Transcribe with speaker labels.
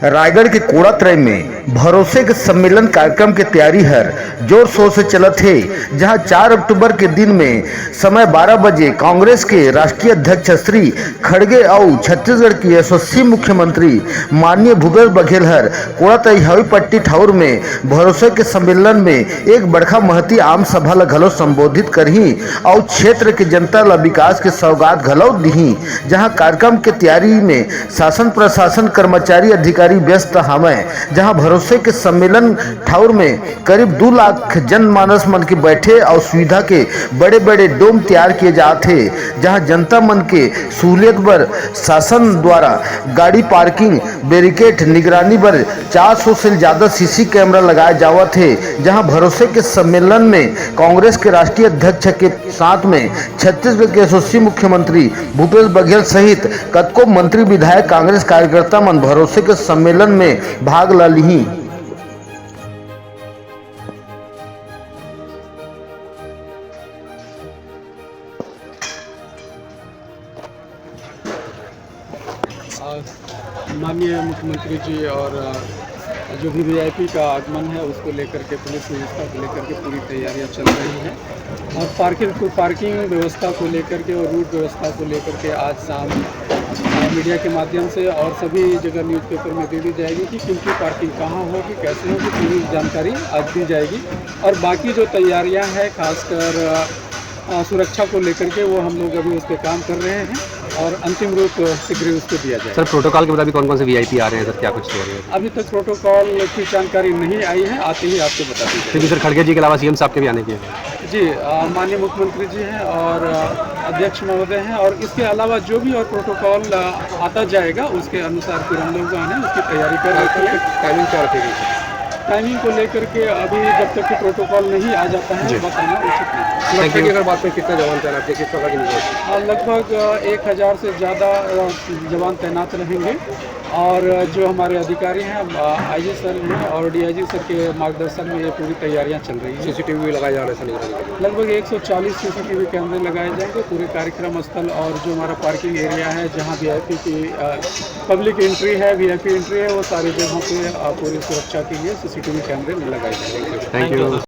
Speaker 1: रायगढ़ के कोड़ात्रय में भरोसे के सम्मेलन कार्यक्रम की तैयारी हर जोर शोर से चलत है। जहां 4 अक्टूबर के दिन में समय 12 बजे कांग्रेस के राष्ट्रीय अध्यक्ष श्री खड़गे और छत्तीसगढ़ की यशस्वी मुख्यमंत्री माननीय भूपेश बघेल हर कोड़ात्रय हवी पट्टी ठाउर में भरोसे के सम्मेलन में एक बड़का महती आम सभा ला घलो संबोधित करही और क्षेत्र के जनता ला विकास के सौगात घलो दिही। जहां कार्यक्रम के तैयारी में शासन प्रशासन कर्मचारी अधिकारी व्यस्त हमें। जहां भरोसे के सम्मेलन ठाउर में करीब 2 लाख जनमानस मन के बैठे और सुविधा के बड़े बड़े डोम तैयार किए जाते। जहां जनता मन के सहूलियत बर शासन द्वारा गाड़ी पार्किंग बैरिकेड निगरानी बर 400 से ज्यादा सीसी कैमरा लगाए जावत है। जहां भरोसे के सम्मेलन में कांग्रेस के राष्ट्रीय अध्यक्ष के साथ में छत्तीसगढ़ के यशस्वी मुख्यमंत्री भूपेश बघेल सहित कतको मंत्री विधायक कांग्रेस कार्यकर्ता मन भरोसे के सम्मेलन में भाग ला लिही।
Speaker 2: माननीय मुख्यमंत्री जी और जो भी वीआईपी का आगमन है उसको लेकर के पुलिस व्यवस्था को लेकर के पूरी तैयारियां चल रही हैं और पार्किंग व्यवस्था को लेकर के और रूट व्यवस्था को लेकर के आज शाम मीडिया के माध्यम से और सभी जगह न्यूज़पेपर में दे दी जाएगी कि किनकी पार्किंग कहाँ होगी, कैसे होगी, पूरी जानकारी आज दी जाएगी। और बाकी जो तैयारियां हैं खासकर सुरक्षा को लेकर के वो हम लोग अभी उस पर काम कर रहे हैं और अंतिम रूप शीघ्र उसको दिया जाए।
Speaker 3: सर प्रोटोकॉल के मुताबिक कौन कौन से वीआईपी आ रहे हैं सर, क्या कुछ हो रहा है?
Speaker 2: अभी तक प्रोटोकॉल की जानकारी नहीं आई है, आते ही आपको बता दी जाएगी।
Speaker 3: क्योंकि सर खड़गे जी के अलावा सीएम साहब के भी आने की है।
Speaker 2: जी माननीय मुख्यमंत्री जी हैं और अध्यक्ष महोदय हैं और इसके अलावा जो भी और प्रोटोकॉल आता जाएगा उसके अनुसार फिर हम लोग आने उसकी तैयारी कर रहे हैं।
Speaker 3: टाइमिंग क्या रखेगी?
Speaker 2: टाइमिंग को लेकर के अभी जब तक कि प्रोटोकॉल नहीं आ जाता है बताना उचित नहीं।
Speaker 3: सुरक्षा की अगर बात करें कितना जवान तैनात है, किस प्रकार की निगरानी?
Speaker 2: लगभग 1000 से ज़्यादा जवान तैनात रहेंगे और जो हमारे अधिकारी हैं आईजी सर हैं और डीआईजी सर के मार्गदर्शन में ये पूरी तैयारियां चल रही हैं।
Speaker 3: सीसीटीवी भी लगाए जा रहे हैं निगरानी के लिए?
Speaker 2: लगभग 140 सीसीटीवी कैमरे लगाए जाएंगे पूरे कार्यक्रम स्थल और जो हमारा पार्किंग एरिया है जहां वीआईपी की पब्लिक एंट्री है, वीआईपी एंट्री है, वो सारी जगहों पे पूरी सुरक्षा के लिए सीसीटीवी कैमरे लगाए जाएंगे।
Speaker 3: Thank you.